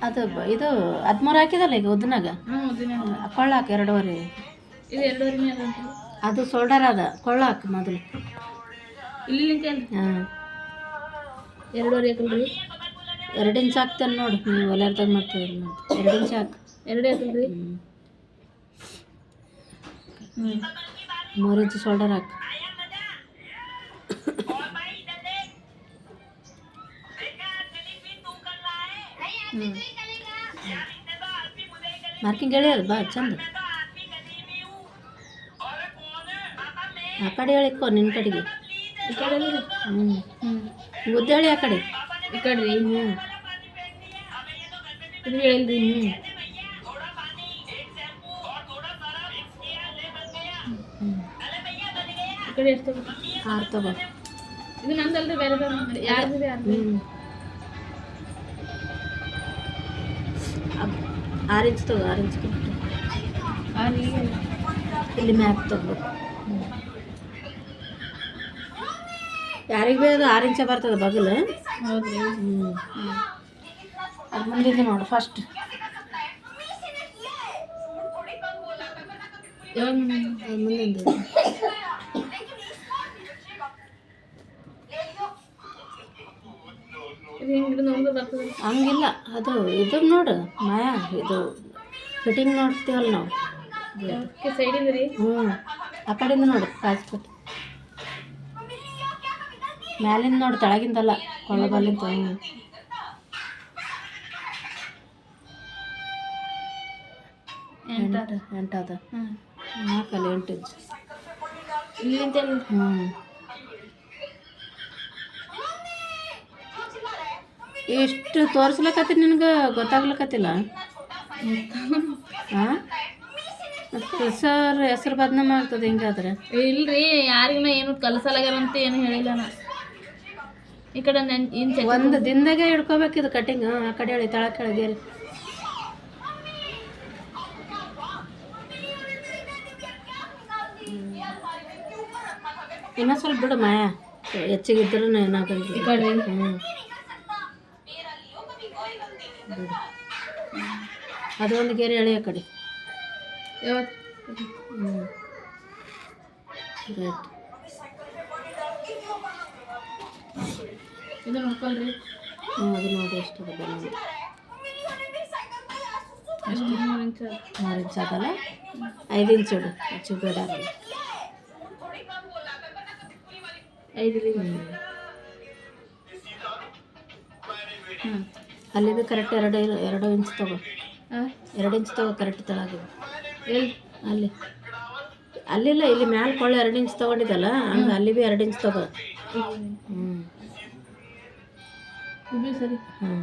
ಅದು ಇದು 13 ಹಾಕಿದಲ್ಲ ಈಗ ಉದ್ದನಾಗ ಕೊಳ್ಳಾಕ 2.5 ಇದು 2.5 ಮೇಲೆ ಅದು ಶೋಲ್ಡರ್ ಅದ ಕೊಳ್ಳಾಕ ಮೊದಲು ಇಲ್ಲಿ ಹಾಂ 2.5 ಹಾಕಲ್ರಿ 2 ಇಂಚ್ ಹಾಕ್ತೇನೆ ನೋಡಿ ನೀವು ಹೊಲಿಯಾರ್ದಾಗ ಮತ್ತೆ 2 ಇಂಚ್ ಹಾಕಿ 2 ಹಾಕಲ್ರಿ 3 ಇಂಚ್ ಶೋಲ್ಡರ್ ಹಾಕಿ ಮಾರ್ಕಿಂಗ್ ಹೇಳಿ ಅದು ಬಾ ಚಂದ ಆ ಕಡೆ ಹೇಳಿಕೋ ನಿನ್ನ ಕಡೆಗೆ ಈ ಕಡೆ ಉದ್ದ ಹೇಳಿ ಆ ಕಡೆ ಈ ಕಡೆ ರೀ ಹ್ಞೂ ಇದು ಹೇಳಿಲ್ರಿ ಈ ಕಡೆ ಎಷ್ಟು 6 ತಗೋ ಇದು ನಂದಲ್ರಿ ಬೇರೆ ಬೇರೆ ಯಾರ್ದು ಯಾರ್ದು 6 ಇಂಚ್ ತಗೋ 6 ಇಂಚ್ ಇಲ್ಲಿ ಮ್ಯಾಪ್ ತಗೋಬೇಕು ಯಾರಿಗೆ ಭೀ ಅದು 6 ಇಂಚ ಬರ್ತದೆ ಬಗಲು ಹೌದ್ರಿ ಅದು ಮುಂದಿದೆ ನೋಡು ಫಸ್ಟ್ ಯಾವಾಗ ಮುಂದಿಂದ ಇದು ಹಿಂಗೆ ನಮ್ದು ಬರ್ತದೆ ಹಂಗಿಲ್ಲ ಅದು ಇದು ನೋಡು ಮಾಯಾ ಇದು ಫಿಟ್ಟಿಂಗ್ ನೋಡ್ತೀವಲ್ಲ ನಾವು ಸೈಡಿಂದ ರೀ ಆ ಕಡೆಯಿಂದ ನೋಡು ಕಾಸ್ಕೊಟ್ಟು ಮ್ಯಾಲಿಂದ ನೋಡು ತೆಳಗಿಂದಲ್ಲ ಕೊಳ್ಳಬಲ್ಲಿಂದ ಎಂಟದ ಹಾಕಲ್ಲ 8 ಇಂಚ್ ಇಲ್ಲಿಂದ ಎಷ್ಟು ತೋರಿಸ್ಲಕತ್ತಿ ನಿನಗೆ ಗೊತ್ತಾಗ್ಲಕತ್ತಿಲ್ಲ ಹಾಂ ಸರ್ ಹೆಸರು ಬದನಾಮ ಆಗ್ತದೆ ಹಿಂಗಾದ್ರೆ ಇಲ್ರಿ ಯಾರಿಗೂ ಏನು ಕಲ್ಸಲಾಗ್ಯಾರಂತ ಏನು ಹೇಳಿಲ್ಲ ನಾ ಈ ಕಡೆ ಒಂದು ದಿನದಾಗೆ ಹಿಡ್ಕೋಬೇಕಿದು ಕಟಿಂಗ್ ಆ ಕಡೆ ಹೇಳಿ ತಳ ಕೆಳಗೆ ಇನ್ನೂ ಸ್ವಲ್ಪ ಬಿಡು ಮಾಯಾ ಹೆಚ್ಚಿಗಿದ್ರೂ ಏನಾಗಲ್ಲ ಈ ಕಡೆ ಬಿಡು ಅದು ಒಂದು ಗೆರೆ ಎಳೆಯ ಕಡೆ ಯಾವತ್ತು ರೈಟ್ ಇದು ನೋಡ್ಕೊಳ್ರಿ ಅದು ನೋಡಿ ಎಷ್ಟು ಅದ ಬನ್ನಿ ಅಷ್ಟು 3 ಇಂಚ್ 3 ಇಂಚ್ ಅದಲ್ಲ 5 ಇಂಚ್ ಇಡು ಹೆಚ್ಚು ಬೇಡ ಆಗಲ್ಲ 5 ರೀ ಅಲ್ಲಿ ಭೀ ಕರೆಕ್ಟ್ 2 ಇಂಚ್ ತಗೋ 2 ಇಂಚ್ ತಗೋ ಕರೆಕ್ಟ್ ತೆಳಗಿದೆ ಎಲ್ಲಿ ಅಲ್ಲಿ ಅಲ್ಲಿಲ್ಲ ಇಲ್ಲಿ ಮ್ಯಾಲೆ ಕೊಳ್ಳೆ 2 ಇಂಚ್ ತೊಗೊಂಡಿದ್ದಲ್ಲ ಹಂಗೆ ಅಲ್ಲಿ ಭೀ 2 ಇಂಚ್ ತಗೋ ಇದು ಸರಿ ಹ್ಞೂ